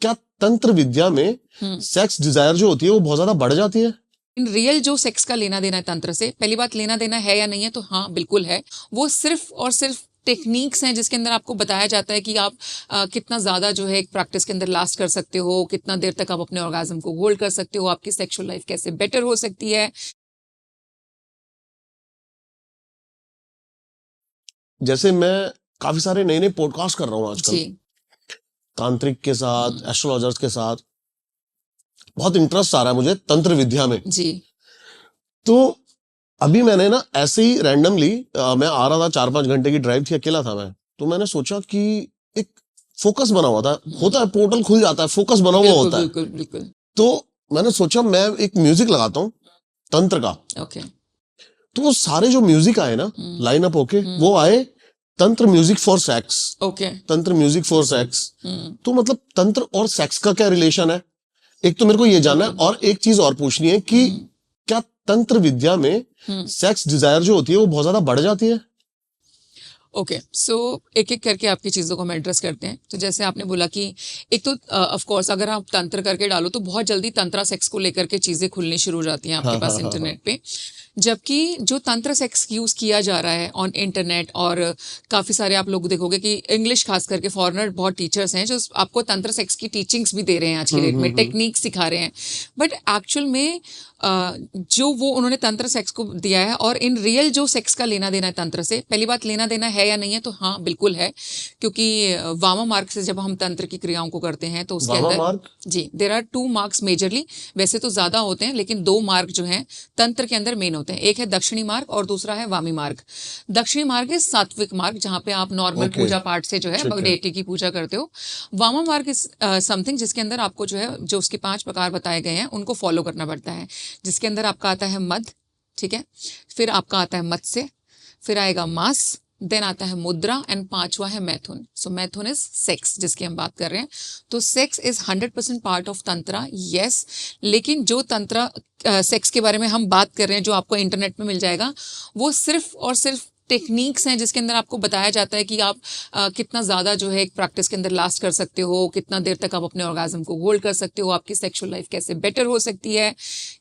क्या तंत्र विद्या में सेक्स डिजायर जो होती है वो बहुत ज्यादा बढ़ जाती है? इन रियल जो सेक्स का लेना देना है तंत्र से, पहली बात लेना देना है या नहीं है, तो हाँ बिल्कुल है। वो सिर्फ और सिर्फ टेक्निक्स हैं जिसके अंदर आपको बताया जाता है कि आप कितना ज़्यादा जो है एक प्रैक्टिस के अंदर लास्ट कर सकते हो, कितना देर तक आप अपने ऑर्गेज्म को होल्ड कर सकते हो, आपकी सेक्सुअल लाइफ कैसे बेटर हो सकती है। जैसे मैं काफी सारे नए नए पॉडकास्ट कर रहा हूँ आजकल, जी तांत्रिक के साथ, एस्ट्रोलॉजर्स के साथ। बहुत इंटरेस्ट आ रहा है मुझे तंत्र विद्या में। जी तो अभी मैंने ना ऐसे ही रैंडमली मैं आ रहा था, 4-5 घंटे की ड्राइव थी, अकेला था मैं, तो मैंने सोचा कि एक फोकस बना हुआ था, होता है पोर्टल खुल जाता है, फोकस बना हुआ बिल्कुल होता है। बिल्कुल बिल्कुल। तो मैंने सोचा मैं एक म्यूजिक लगाता हूँ तंत्र का। ओके तो वो सारे जो म्यूजिक आए ना लाइन अप होके, वो आए तंत्र म्यूजिक फॉर सेक्स। ओके तंत्र म्यूजिक फॉर सेक्स। तो मतलब तंत्र और सेक्स का क्या रिलेशन है, एक तो मेरे को ये जानना है। और एक चीज और पूछनी है कि क्या तंत्र विद्या में सेक्स डिजायर जो होती है वो बहुत ज्यादा बढ़ जाती है? ओके सो एक एक करके आपकी चीज़ों को हम एड्रेस करते हैं। तो जैसे आपने बोला कि एक तो ऑफ कोर्स अगर आप तंत्र करके डालो तो बहुत जल्दी तंत्रा सेक्स को लेकर के चीज़ें खुलनी शुरू हो जाती हैं आपके पास इंटरनेट पे। जबकि जो तंत्र सेक्स यूज़ किया जा रहा है ऑन इंटरनेट, और काफ़ी सारे आप लोग देखोगे कि इंग्लिश खास करके फॉरेनर बहुत टीचर्स हैं जो आपको तंत्र सेक्स की टीचिंग्स भी दे रहे हैं आज की डेट में, टेक्निक सिखा रहे हैं। बट एक्चुअल में जो वो उन्होंने तंत्र सेक्स को दिया है और इन रियल जो सेक्स का लेना देना है तंत्र से, पहली बात लेना देना है या नहीं है, तो हाँ बिल्कुल है। क्योंकि वामा मार्ग से जब हम तंत्र की क्रियाओं को करते हैं तो उसके अंदर जी देर आर 2 मार्क्स मेजरली, वैसे तो ज़्यादा होते हैं लेकिन 2 मार्ग जो हैं तंत्र के अंदर मेन होते हैं। एक है दक्षिणी मार्ग और दूसरा है वामी मार्ग। दक्षिणी मार्ग इज सात्विक मार्ग, जहाँ पे आप नॉर्मल पूजा पाठ से जो है डेटी की पूजा करते हो। वामा मार्ग इज समथिंग जिसके अंदर आपको जो है जो उसके 5 प्रकार बताए गए हैं उनको फॉलो करना पड़ता है, जिसके अंदर आपका आता है मध, ठीक है, फिर आपका आता है मत्स्य, फिर आएगा मांस, देन आता है मुद्रा, एंड 5वां है मैथुन। सो मैथुन इज सेक्स जिसकी हम बात कर रहे हैं। तो sex is 100% part of tantra, yes. लेकिन जो तंत्रा सेक्स के बारे में हम बात कर रहे हैं जो आपको इंटरनेट में मिल जाएगा, वो सिर्फ और सिर्फ टेक्निक्स हैं जिसके अंदर आपको बताया जाता है कि आप कितना ज़्यादा जो है एक प्रैक्टिस के अंदर लास्ट कर सकते हो, कितना देर तक आप अपने ऑर्गेज्म को होल्ड कर सकते हो, आपकी सेक्सुअल लाइफ कैसे बेटर हो सकती है,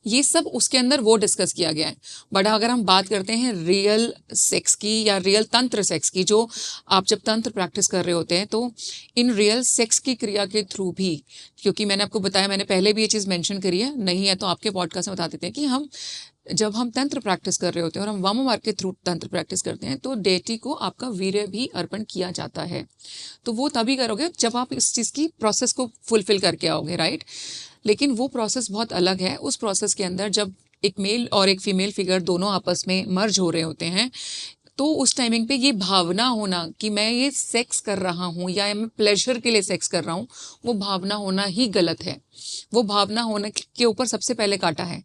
ये सब उसके अंदर वो डिस्कस किया गया है। बट अगर हम बात करते हैं रियल सेक्स की या रियल तंत्र सेक्स की, जो आप जब तंत्र प्रैक्टिस कर रहे होते हैं तो इन रियल सेक्स की क्रिया के थ्रू भी, क्योंकि मैंने आपको बताया, मैंने पहले भी ये चीज़ मेंशन करी है, नहीं है तो आपके पॉडकास्ट में बता देते हैं कि हम जब हम तंत्र प्रैक्टिस कर रहे होते हैं और हम वामा मार्ग के थ्रू तंत्र प्रैक्टिस करते हैं तो डेटी को आपका वीर्य भी अर्पण किया जाता है। तो वो तभी करोगे जब आप इस चीज़ की प्रोसेस को फुलफिल करके आओगे, राइट। लेकिन वो प्रोसेस बहुत अलग है। उस प्रोसेस के अंदर जब एक मेल और एक फीमेल फिगर दोनों आपस में मर्ज हो रहे होते हैं, तो उस टाइमिंग पे ये भावना होना कि मैं ये सेक्स कर रहा हूँ या मैं प्लेजर के लिए सेक्स कर रहा हूँ, वो भावना होना ही गलत है। वो भावना होने के ऊपर सबसे पहले काटा है।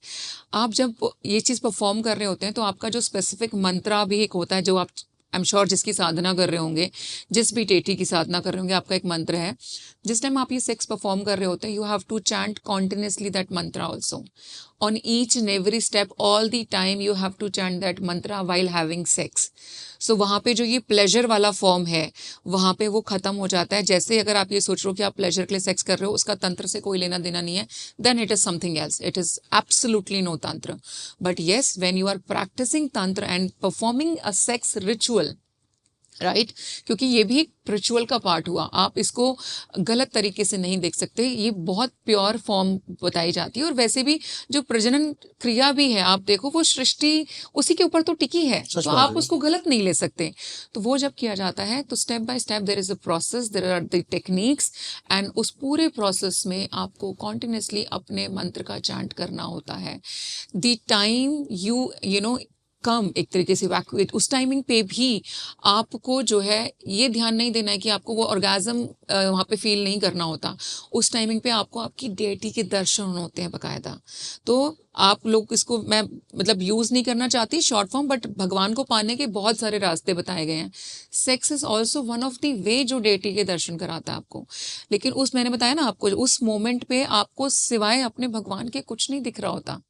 आप जब ये चीज़ परफॉर्म कर रहे होते हैं तो आपका जो स्पेसिफिक मंत्रा भी एक होता है, जो आप आई एम श्योर जिसकी साधना कर रहे होंगे, जिस भी टेटी की साधना कर रहे होंगे, आपका एक मंत्र है। जिस टाइम आप ये सेक्स परफॉर्म कर रहे होते हैं, you have to chant continuously that mantra also on each and every step, all the time you have to chant that mantra while having sex. So वहाँ पे जो ये प्लेजर वाला फॉर्म है वहाँ पे वो ख़त्म हो जाता है। जैसे अगर आप ये सोच रहे हो कि आप प्लेजर के लिए सेक्स कर रहे हो, उसका तंत्र से कोई लेना देना नहीं है, then it is something else, it is absolutely no tantra. But yes, when you are practising tantra and performing a sex ritual, right, क्योंकि ये भी एक रिचुअल का पार्ट हुआ, आप इसको गलत तरीके से नहीं देख सकते। ये बहुत प्योर फॉर्म बताई जाती है। और वैसे भी जो प्रजनन क्रिया भी है, आप देखो वो सृष्टि उसी के ऊपर तो टिकी है, तो आप उसको गलत नहीं ले सकते। तो वो जब किया जाता है तो step by step there is a process, there are the techniques, and उस पूरे प्रोसेस में आपको कॉन्टिन्यूसली अपने मंत्र का चांट करना होता है। द टाइम यू नो कम एक तरीके से वैक्यूएट, उस टाइमिंग पे भी आपको जो है ये ध्यान नहीं देना है कि आपको वो ऑर्गेज़म वहाँ पे फील नहीं करना होता। उस टाइमिंग पे आपको आपकी डेटी के दर्शन होते हैं बाकायदा। तो आप लोग इसको मैं मतलब यूज़ नहीं करना चाहती शॉर्ट फॉर्म, बट भगवान को पाने के बहुत सारे रास्ते बताए गए हैं। Sex is also one of the way जो डेटी के दर्शन कराता है आपको। लेकिन उस मैंने बताया ना आपको, उस मोमेंट पे आपको सिवाय अपने भगवान के कुछ नहीं दिख रहा होता।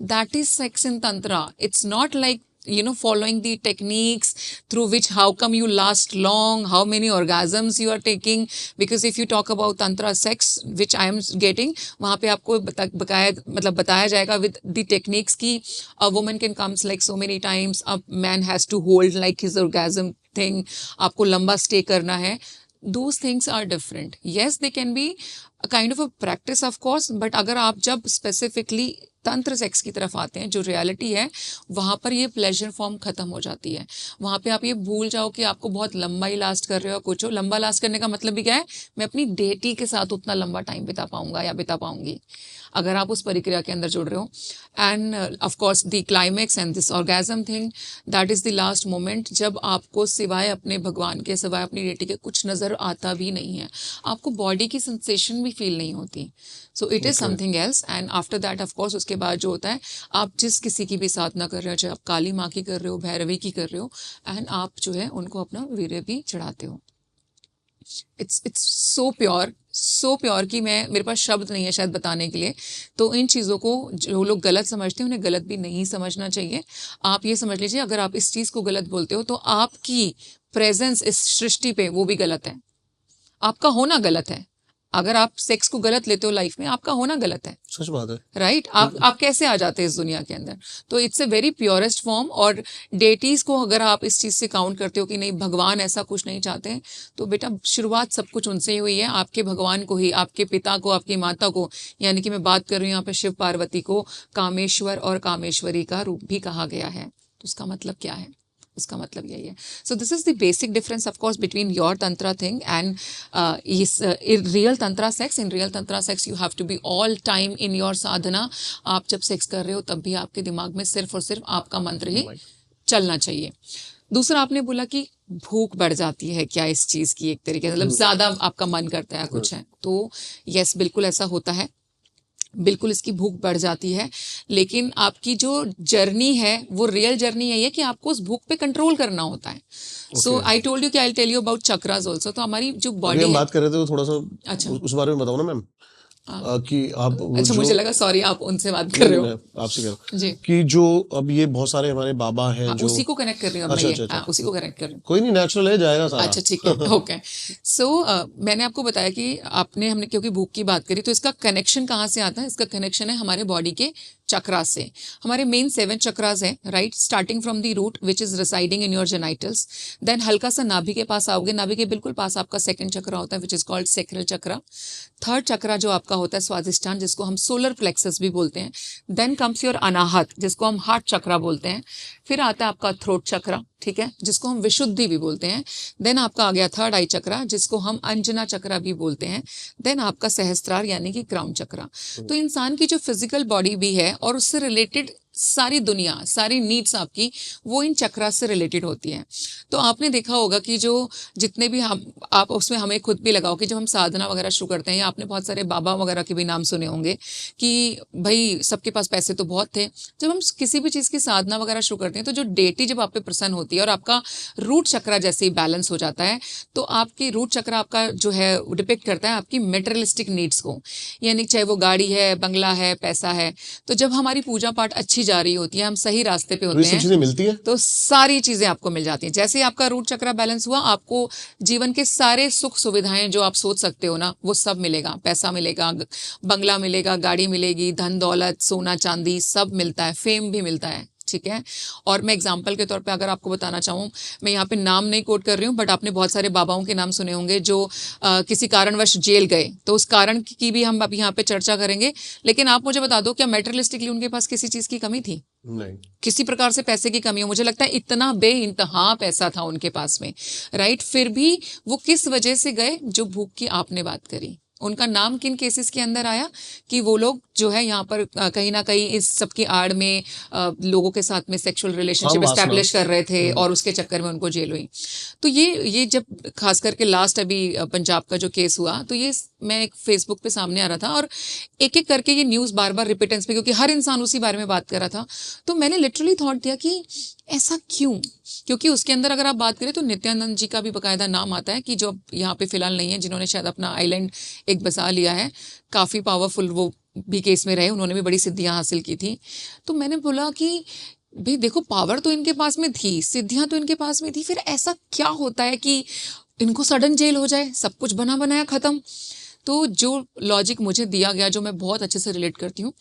That is sex in tantra. It's not like following the techniques through which how come you last long, how many orgasms you are taking, because if you talk about tantra sex which I am getting, वहाँ पे आपको बताया जाएगा with the techniques कि a woman can comes like so many times, a man has to hold like his orgasm thing, आपको लंबा stay करना है. Those things are different. Yes, they can be a kind of a practice of course, but अगर आप जब specifically तंत्र sex की तरफ आते हैं, जो रियलिटी है वहाँ पर ये प्लेजर फॉर्म खत्म हो जाती है. वहाँ पे आप ये भूल जाओ कि आपको बहुत लंबा ही लास्ट कर रहे हो कुछ हो. लंबा लास्ट करने का मतलब भी क्या है, मैं अपनी डेटी के साथ उतना लंबा टाइम बिता पाऊंगा या बिता पाऊंगी अगर आप उस प्रक्रिया के अंदर जुड़ रहे हो. End of course the climax and this orgasm thing, that is the last moment जब आपको सिवाय अपने भगवान के, सिवाय अपनी डेटी के कुछ नज़र आता भी नहीं है, आपको बॉडी की सेंसेशन भी फील नहीं होती. So it is something else. And after that of course उसके बाद जो होता है, आप जिस किसी की भी साधना कर रहे हो, चाहे आप काली माँ की कर रहे हो, भैरवी की कर रहे हो, एंड आप जो है उनको अपना वीर्य भी चढ़ाते हो. इट्स सो प्योर कि मेरे पास शब्द नहीं है शायद बताने के लिए. तो इन चीज़ों को जो लोग गलत समझते हैं उन्हें गलत भी नहीं समझना चाहिए. आप ये समझ लीजिए, अगर आप इस चीज़ को गलत बोलते हो तो आपकी प्रेजेंस इस सृष्टि पे वो भी गलत है. आपका होना गलत है. अगर आप सेक्स को गलत लेते हो लाइफ में, आपका होना गलत है. सच बात है. राइट आप कैसे आ जाते हैं इस दुनिया के अंदर. तो it's a very purest form. और डेटीज को अगर आप इस चीज़ से काउंट करते हो कि नहीं भगवान ऐसा कुछ नहीं चाहते हैं, तो बेटा शुरुआत सब कुछ उनसे ही हुई है. आपके भगवान को ही, आपके पिता को, आपकी माता को, यानी कि मैं बात कर रही हूँ यहाँ पे शिव पार्वती को कामेश्वर और कामेश्वरी का रूप भी कहा गया है. तो उसका मतलब क्या है? उसका मतलब यही है. So this is the basic difference of course between your tantra thing and real tantra sex. In real tantra sex you have to be all time in your sadhana. आप जब सेक्स कर रहे हो तब भी आपके दिमाग में सिर्फ और सिर्फ आपका मंत्र ही चलना चाहिए. दूसरा आपने बोला कि भूख बढ़ जाती है क्या इस चीज़ की, एक तरीके से मतलब ज़्यादा आपका मन करता है कुछ है. तो यस बिल्कुल ऐसा होता है, बिल्कुल इसकी भूख बढ़ जाती है. लेकिन आपकी जो जर्नी है वो रियल जर्नी है ये कि आपको उस भूख पे कंट्रोल करना होता है. सो आई टोल्ड यू कि I tell you about chakras also. तो हमारी जो बॉडी हम बात कर रहे थे तो थोड़ा सा अच्छा उस बारे में बताओ ना मैम. कि आप अच्छा मुझे लगा सॉरी आप उनसे बात कर रहे हो. आपसे कह रहा जी हूँ कि जो अब ये बहुत सारे हमारे बाबा हैं जो उसी को कनेक्ट कर रही हूँ. अच्छा, मैं अच्छा, ये उसी को कनेक्ट कर रही हूँ. कोई नहीं, नेचुरल है, जाएगा सारा. अच्छा ठीक है ओके. सो मैंने आपको बताया कि हमने क्योंकि भूख की बात करी, तो इसका कनेक्शन कहाँ से आता है? इसका कनेक्शन है हमारे बॉडी के चक्रास से. हमारे मेन 7 चक्रास हैं right, starting from the root which is residing in your genitals. Then हल्का सा नाभि के पास आओगे, नाभि के बिल्कुल पास आपका सेकंड चक्रा होता है which is called sacral chakra. Third chakra जो आपका होता है स्वादिष्ठान, जिसको हम सोलर प्लेक्सस भी बोलते हैं. देन कम्स योर अनाहत, जिसको हम हार्ट चक्रा बोलते हैं. फिर आता है आपका थ्रोट चक्रा, ठीक है, जिसको हम विशुद्धि भी बोलते हैं. देन आपका आ गया थर्ड आई चक्रा, जिसको हम अंजना चक्रा भी बोलते हैं. देन आपका सहस्त्रार यानी कि क्राउन चक्रा. तो इंसान की जो फिजिकल बॉडी भी है और उससे रिलेटेड सारी दुनिया, सारी नीड्स आपकी वो इन चक्रा से रिलेटेड होती है. तो आपने देखा होगा कि जो जितने भी हम आप उसमें हमें खुद भी लगाओ कि जब हम साधना वगैरह शुरू करते हैं, या आपने बहुत सारे बाबा वगैरह के भी नाम सुने होंगे कि भाई सबके पास पैसे तो बहुत थे. जब हम किसी भी चीज़ की साधना वगैरह शुरू करते हैं तो जो डेटी जब आप पे प्रसन्न होती है और आपका रूट चक्रा जैसे ही बैलेंस हो जाता है, तो आपकी रूट चक्रा आपका जो है डिपिक्ट करता है आपकी मेटेरियलिस्टिक नीड्स को, यानी चाहे वो गाड़ी है, बंगला है, पैसा है. तो जब हमारी पूजा पाठ अच्छी जा रही होती है, हम सही रास्ते पे होते हैं, चीजें मिलती है, तो सारी चीजें आपको मिल जाती हैं. जैसे ही आपका रूट चक्रा बैलेंस हुआ, आपको जीवन के सारे सुख सुविधाएं जो आप सोच सकते हो ना, वो सब मिलेगा. पैसा मिलेगा, बंगला मिलेगा, गाड़ी मिलेगी, धन दौलत, सोना चांदी सब मिलता है, फेम भी मिलता है. ठीक है. और मैं एग्जाम्पल के तौर पे अगर आपको बताना चाहूँ, मैं यहाँ पे नाम नहीं कोट कर रही हूँ, बट आपने बहुत सारे बाबाओं के नाम सुने होंगे जो किसी कारणवश जेल गए. तो उस कारण की भी हम अभी यहाँ पे चर्चा करेंगे. लेकिन आप मुझे बता दो, क्या मेटेरियलिस्टिकली उनके पास किसी चीज़ की कमी थी? नहीं. किसी प्रकार से पैसे की कमी हो? मुझे लगता है इतना बेइंतहा पैसा था उनके पास में, राइट. फिर भी वो किस वजह से गए? जो भूख की आपने बात करी, उनका नाम किन केसेस के अंदर आया कि वो लोग जो है यहाँ पर कहीं ना कहीं इस सब की आड़ में लोगों के साथ में सेक्सुअल रिलेशनशिप एस्टैब्लिश कर रहे थे और उसके चक्कर में उनको जेल हुई. तो ये जब खास करके लास्ट अभी पंजाब का जो केस हुआ, तो ये मैं एक फेसबुक पे सामने आ रहा था और एक एक करके ये न्यूज़ बार बार रिपीटेंस पे, क्योंकि हर इंसान उसी बारे में बात कर रहा था. तो मैंने लिटरली थॉट दिया कि ऐसा क्यों? क्योंकि उसके अंदर अगर आप बात करें तो नित्यानंद जी का भी बाकायदा नाम आता है कि जो यहाँ पे फिलहाल नहीं है, जिन्होंने शायद अपना आइलैंड एक बसा लिया है. काफ़ी पावरफुल वो भी केस में रहे, उन्होंने भी बड़ी सिद्धियाँ हासिल की थी. तो मैंने बोला कि भाई देखो, पावर तो इनके पास में थी, सिद्धियां तो इनके पास में थी, फिर ऐसा क्या होता है कि इनको सडन जेल हो जाए, सब कुछ बना बनाया खत्म। तो जो लॉजिक मुझे दिया गया, जो मैं बहुत अच्छे से रिलेट करती हूँ,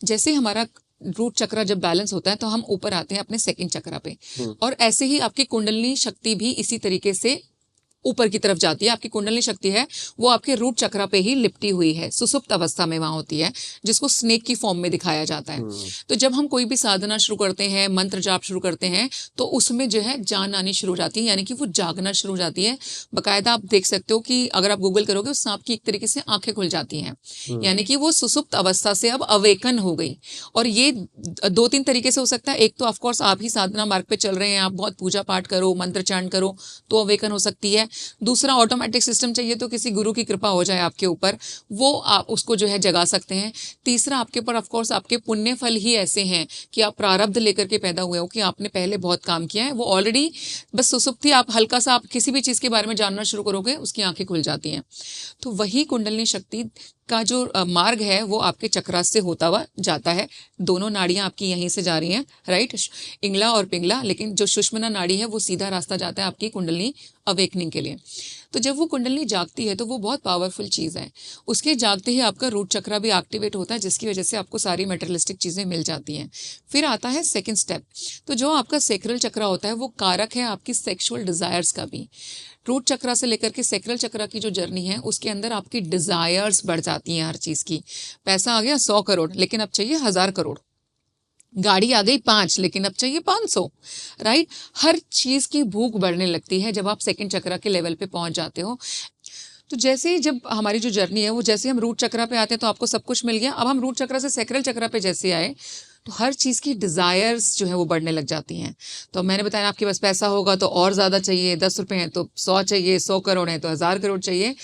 जैसे हमारा रूट चक्रा जब बैलेंस होता है तो हम ऊपर आते हैं अपने सेकंड चक्रा पे, और ऐसे ही आपकी कुंडलिनी शक्ति भी इसी तरीके से ऊपर की तरफ जाती है। आपकी कुंडलिनी शक्ति है वो आपके रूट चक्रा पे ही लिपटी हुई है, सुसुप्त अवस्था में वहां होती है, जिसको स्नेक की फॉर्म में दिखाया जाता है। तो जब हम कोई भी साधना शुरू करते हैं, मंत्र जाप शुरू करते हैं, तो उसमें जो है जान आनी शुरू हो जाती है, यानी कि वो जागना शुरू हो जाती है। बाकायदा आप देख सकते हो कि अगर आप गूगल करोगे, उस सांप की एक तरीके से आंखें खुल जाती हैं, यानी कि वो सुसुप्त अवस्था से अब अवेकन हो गई। और ये 2-3 तरीके से हो सकता है। एक तो ऑफकोर्स आप ही साधना मार्ग पे चल रहे हैं, आप बहुत पूजा पाठ करो, मंत्र चांट करो, तो अवेकन हो सकती है। दूसरा, ऑटोमेटिक सिस्टम चाहिए तो किसी गुरु की कृपा हो जाए आपके ऊपर, वो आप उसको जो है जगा सकते हैं। तीसरा, आपके ऊपर ऑफ कोर्स आपके पुण्य फल ही ऐसे हैं कि आप प्रारब्ध लेकर के पैदा हुए हो, कि आपने पहले बहुत काम किया है, वो ऑलरेडी बस सुसुप्ति, आप हल्का सा आप किसी भी चीज़ के बारे में जानना शुरू करोगे, उसकी आंखें खुल जाती हैं। तो वही कुंडलिनी शक्ति का जो मार्ग है वो आपके चक्रास से होता हुआ जाता है। दोनों नाड़ियां आपकी यहीं से जा रही हैं, राइट, इंगला और पिंगला, लेकिन जो सुषुम्ना नाड़ी है वो सीधा रास्ता जाता है आपकी कुंडलिनी अवेकनिंग के लिए। तो जब वो कुंडलिनी जागती है तो वो बहुत पावरफुल चीज़ है। उसके जागते ही आपका रूट चक्रा भी एक्टिवेट होता है, जिसकी वजह से आपको सारी मेटेरियलिस्टिक चीज़ें मिल जाती हैं। फिर आता है सेकंड स्टेप। तो जो आपका सेक्रल चक्रा होता है वो कारक है आपकी सेक्सुअल डिज़ायर्स का भी। रूट चक्रा से लेकर के सेक्रल चक्रा की जो जर्नी है, उसके अंदर आपकी डिज़ायर्स बढ़ जाती हैं हर चीज़ की। पैसा आ गया 100 करोड़, लेकिन अब चाहिए 1000 करोड़। गाड़ी आ गई 5, लेकिन अब चाहिए 500, राइट। हर चीज़ की भूख बढ़ने लगती है जब आप सेकंड चक्रा के लेवल पे पहुंच जाते हो। तो जैसे ही जब हमारी जो जर्नी है वो, जैसे हम रूट चक्रा पे आते हैं तो आपको सब कुछ मिल गया। अब हम रूट चक्रा से सेक्रल चक्रा पे जैसे आए तो हर चीज़ की डिज़ायर्स जो है वो बढ़ने लग जाती हैं। तो मैंने बताया, आपके पास पैसा होगा तो और ज़्यादा चाहिए, 10 रुपये हैं तो 100 चाहिए, 100 करोड़ हैं तो 1000 करोड़ चाहिए।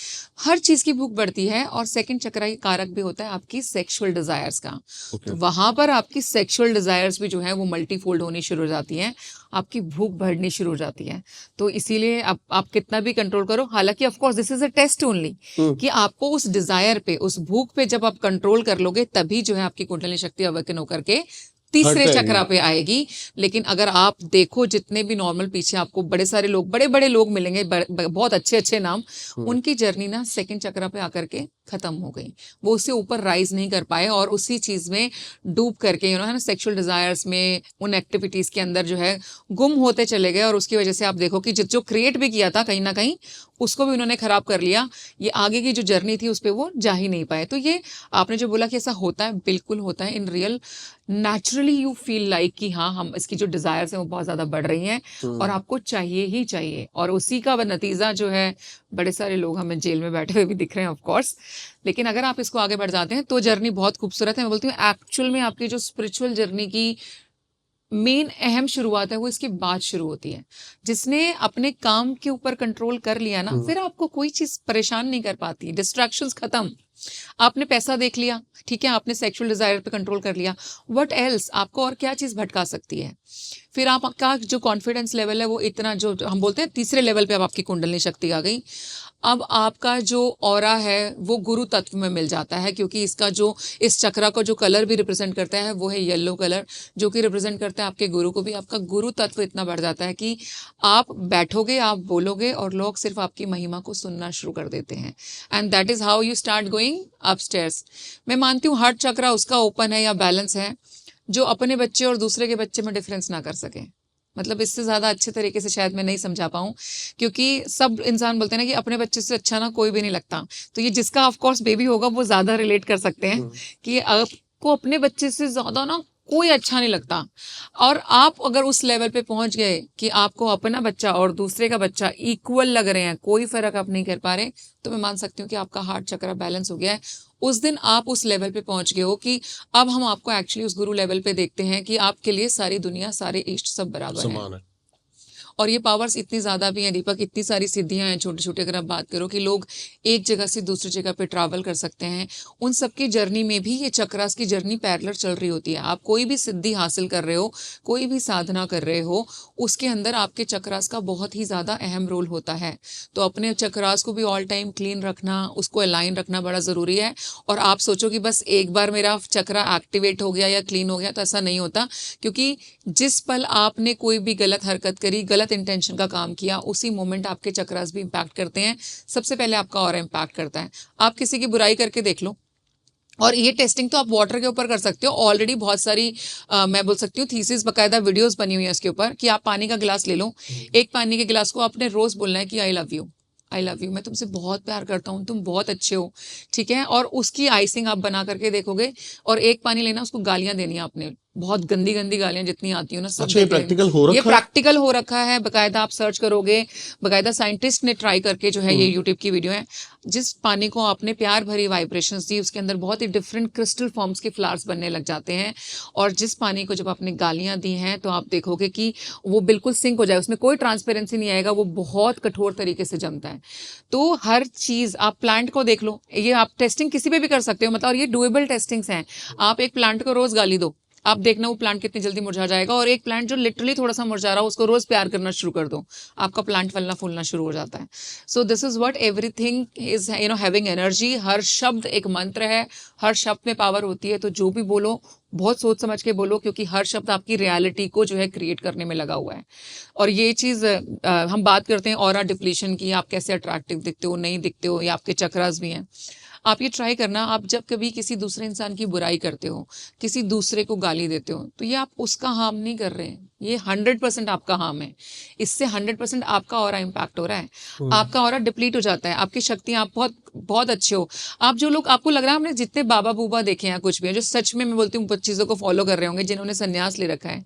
हर चीज़ की भूख बढ़ती है। और सेकंड चक्रा ही कारक भी होता है आपकी सेक्सुअल डिज़ायर्स का। तो वहाँ पर आपकी सेक्सुअल डिज़ायर्स भी जो है वो मल्टीफोल्ड होनी शुरू हो जाती हैं, आपकी भूख बढ़नी शुरू हो जाती है। तो इसीलिए आप कितना भी कंट्रोल करो, हालांकि of course this is a test only, कि आपको उस डिजायर पे, उस भूख पे जब आप कंट्रोल कर लोगे, तभी जो है आपकी कुंडलिनी शक्ति अवेकन होकर के तीसरे चक्रा पे आएगी। लेकिन अगर आप देखो, जितने भी नॉर्मल पीछे आपको बड़े सारे लोग, बड़े बड़े लोग मिलेंगे, बहुत अच्छे अच्छे नाम, उनकी जर्नी ना सेकंड चक्रा पे आकर के खत्म हो गई। वो उससे ऊपर राइज नहीं कर पाए और उसी चीज में डूब करके, यू नो, है ना, सेक्सुअल डिजायर्स में, उन एक्टिविटीज के अंदर जो है गुम होते चले गए। और उसकी वजह से आप देखो कि जो क्रिएट भी किया था कहीं ना कहीं, उसको भी उन्होंने खराब कर लिया। ये आगे की जो जर्नी थी उस पर वो जा ही नहीं पाए। तो ये आपने जो बोला कि ऐसा होता है, बिल्कुल होता है in real. Naturally you feel like कि हाँ, हम इसकी जो डिजायर्स हैं वो बहुत ज्यादा बढ़ रही हैं और आपको चाहिए ही चाहिए। और उसी का नतीजा जो है, बड़े सारे लोग हमें जेल में बैठे हुए भी दिख रहे हैं ऑफ कोर्स। लेकिन अगर आप इसको आगे बढ़ जाते हैं तो जर्नी बहुत खूबसूरत है। मैं बोलती हूँ एक्चुअल में आपकी जो स्पिरिचुअल जर्नी की मेन अहम शुरुआत है वो इसके बाद शुरू होती है। जिसने अपने काम के ऊपर कंट्रोल कर लिया ना, फिर आपको कोई चीज परेशान नहीं कर पाती। डिस्ट्रैक्शंस खत्म। आपने पैसा देख लिया, ठीक है, आपने सेक्सुअल डिजायर पे कंट्रोल कर लिया, व्हाट एल्स, आपको और क्या चीज भटका सकती है। फिर आपका जो कॉन्फिडेंस लेवल है वो इतना, जो हम बोलते हैं तीसरे लेवल पे अब आपकी कुंडलिनी शक्ति आ गई। अब आपका जो ऑरा है वो गुरु तत्व में मिल जाता है, क्योंकि इसका जो, इस चक्रा का जो कलर भी रिप्रेजेंट करता है वो है येलो कलर, जो कि रिप्रेजेंट करता है आपके गुरु को भी। आपका गुरु तत्व इतना बढ़ जाता है कि आप बैठोगे, आप बोलोगे और लोग सिर्फ आपकी महिमा को सुनना शुरू कर देते हैं। And that is how you start going upstairs. मैं मानती हूँ हर चक्रा उसका ओपन है या बैलेंस है जो अपने बच्चे और दूसरे के बच्चे में डिफरेंस ना कर सके। मतलब इससे ज़्यादा अच्छे तरीके से शायद मैं नहीं समझा पाऊँ, क्योंकि सब इंसान बोलते हैं ना कि अपने बच्चे से अच्छा ना कोई भी नहीं लगता। तो ये जिसका ऑफ कोर्स बेबी होगा वो ज़्यादा रिलेट कर सकते हैं कि आपको अपने बच्चे से ज़्यादा ना कोई अच्छा नहीं लगता। और आप अगर उस लेवल पे पहुंच गए कि आपको अपना बच्चा और दूसरे का बच्चा इक्वल लग रहे हैं, कोई फर्क आप नहीं कर पा रहे, तो मैं मान सकती हूँ कि आपका हार्ट चक्रा बैलेंस हो गया है। उस दिन आप उस लेवल पे पहुंच गए हो कि अब हम आपको एक्चुअली उस गुरु लेवल पे देखते हैं कि आपके लिए सारी दुनिया, सारे इष्ट सब बराबर हैं। और ये पावर्स इतनी ज़्यादा भी हैं दीपक, इतनी सारी सिद्धियां हैं छोटी छोटी, अगर आप बात करो कि लोग एक जगह से दूसरी जगह पे ट्रैवल कर सकते हैं, उन सब की जर्नी में भी ये चक्रास की जर्नी पैरेलल चल रही होती है। आप कोई भी सिद्धि हासिल कर रहे हो, कोई भी साधना कर रहे हो, उसके अंदर आपके चक्रास का बहुत ही ज़्यादा अहम रोल होता है। तो अपने चक्रास को भी ऑल टाइम क्लीन रखना, उसको अलाइन रखना बड़ा ज़रूरी है। और आप सोचो कि बस एक बार मेरा चक्रा एक्टिवेट हो गया या क्लीन हो गया, तो ऐसा नहीं होता, क्योंकि जिस पल आपने कोई भी गलत हरकत करी, गलत इंटेंशन का काम किया, उसी मोमेंट आपके चक्रास भी इम्पैक्ट करते हैं। सबसे पहले आपका ऑरा इम्पैक्ट करता है। आप किसी की बुराई करके देख लो, और ये टेस्टिंग तो आप वाटर के ऊपर कर सकते हो। ऑलरेडी बहुत सारी मैं बोल सकती हूँ थीसिस, बकायदा वीडियोस बनी हुई है इसके ऊपर, कि आप पानी का गिलास ले लो, एक पानी के गिलास को आपने रोज बोलना है कि I love you, I love you, मैं तुमसे बहुत प्यार करता हूँ, तुम बहुत अच्छे हो, ठीक है। और उसकी आइसिंग आप बना करके देखोगे, और एक पानी लेना, उसको गालियां देनी है आपने, बहुत गंदी गंदी गालियां जितनी आती हो ना, सब अच्छा, ये देते हैं। प्रैक्टिकल हो ये रखा है? प्रैक्टिकल हो रखा है, बकायदा आप सर्च करोगे, बकायदा साइंटिस्ट ने ट्राई करके जो है, ये यूट्यूब की वीडियो है, जिस पानी को आपने प्यार भरी वाइब्रेशंस दी, उसके अंदर बहुत ही डिफरेंट क्रिस्टल फॉर्म्स के फ्लावर्स बनने लग जाते हैं। और जिस पानी को जब आपने गालियां दी हैं, तो आप देखोगे कि वो बिल्कुल सिंक हो जाए, उसमें कोई ट्रांसपेरेंसी नहीं आएगा, वो बहुत कठोर तरीके से जमता है। तो हर चीज, आप प्लांट को देख लो, ये आप टेस्टिंग किसी पे भी कर सकते हो, मतलब, और ये डुएबल टेस्टिंग्स हैं। आप एक प्लांट को रोज गाली दो, आप देखना वो प्लांट कितनी जल्दी मुरझा जाएगा। और एक प्लांट जो लिटरली थोड़ा सा मुरझा रहा हो, उसको रोज प्यार करना शुरू कर दो, आपका प्लांट फलना फूलना शुरू हो जाता है। So this is what everything is, having energy. हर शब्द एक मंत्र है, हर शब्द में पावर होती है। तो जो भी बोलो, बहुत सोच समझ के बोलो, क्योंकि हर शब्द आपकी रियलिटी को जो है क्रिएट करने में लगा हुआ है। और ये चीज़ हम बात करते हैं ऑरा डिप्लीशन की, आप कैसे अट्रैक्टिव दिखते हो, नहीं दिखते हो, या आपके चक्रास भी हैं। आप ये ट्राई करना, आप जब कभी किसी दूसरे इंसान की बुराई करते हो, किसी दूसरे को गाली देते हो, तो ये आप उसका हार्म नहीं कर रहे हैं, ये 100% आपका हार्म है। इससे 100% आपका ऑरा इम्पैक्ट हो रहा है, आपका ऑरा डिप्लीट हो जाता है, आपकी शक्तियाँ, आप बहुत बहुत अच्छे हो। आप जो लोग, आपको लग रहा है हमने जितने बाबा बूबा देखे हैं, कुछ भी है, जो सच में मैं बोलती हूँ चीज़ों को फॉलो कर रहे होंगे, जिन्होंने संन्यास ले रखा है,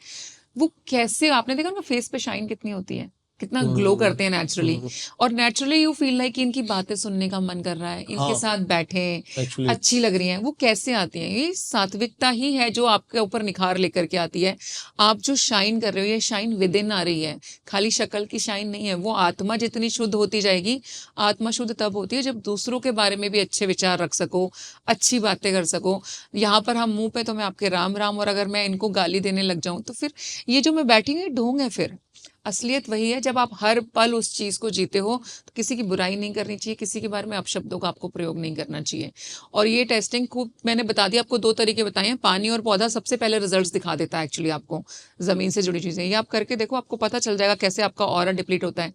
वो कैसे, आपने देखा उनका फेस पे शाइन कितनी होती है, कितना ग्लो करते हैं नेचुरली। और नेचुरली यू फील लाइक कि इनकी बातें सुनने का मन कर रहा है, इनके हाँ, साथ बैठे, एक्चुअली अच्छी लग रही हैं। वो कैसे आती हैं? ये सात्विकता ही है जो आपके ऊपर निखार लेकर के आती है। आप जो शाइन कर रहे हो, ये शाइन विद इन आ रही है, खाली शक्ल की शाइन नहीं है। वो आत्मा जितनी शुद्ध होती जाएगी, आत्मा शुद्ध तब होती है जब दूसरों के बारे में भी अच्छे विचार रख सको, अच्छी बातें कर सको। यहाँ पर हम मुंह पे तो मैं आपके राम राम, और अगर मैं इनको गाली देने लग जाऊं, तो फिर ये जो मैं बैठी हूँ, ये ढोंग है। फिर असलियत वही है जब आप हर पल उस चीज़ को जीते हो। तो किसी की बुराई नहीं करनी चाहिए, किसी के बारे में अपशब्दों का आपको प्रयोग नहीं करना चाहिए। और ये टेस्टिंग खूब मैंने बता दिया आपको, 2 तरीके बताए हैं। पानी और पौधा सबसे पहले रिजल्ट्स दिखा देता है एक्चुअली आपको, ज़मीन से जुड़ी चीज़ें। ये आप करके देखो, आपको पता चल जाएगा कैसे आपका ऑरा डिप्लीट होता है।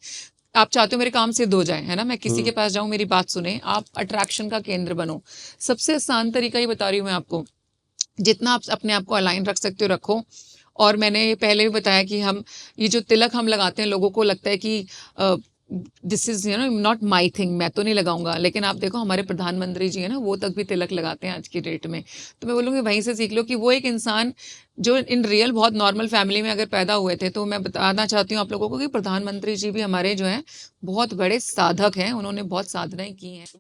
आप चाहते हो मेरे काम सिद्ध हो जाए, है ना, मैं किसी के पास जाऊं, मेरी बात सुने, आप अट्रैक्शन का केंद्र बनो। सबसे आसान तरीका ही बता रही हूँ मैं आपको, जितना आप अपने आप को अलाइन रख सकते हो रखो। और मैंने पहले भी बताया कि हम ये जो तिलक हम लगाते हैं, लोगों को लगता है कि this is not my thing, मैं तो नहीं लगाऊंगा। लेकिन आप देखो हमारे प्रधानमंत्री जी है ना, वो तक भी तिलक लगाते हैं आज की डेट में। तो मैं बोलूँगी वहीं से सीख लो कि वो एक इंसान जो इन रियल बहुत नॉर्मल फैमिली में अगर पैदा हुए थे। तो मैं बताना चाहती हूँ आप लोगों को कि प्रधानमंत्री जी भी हमारे जो हैं बहुत बड़े साधक हैं, उन्होंने बहुत साधनाएं की हैं।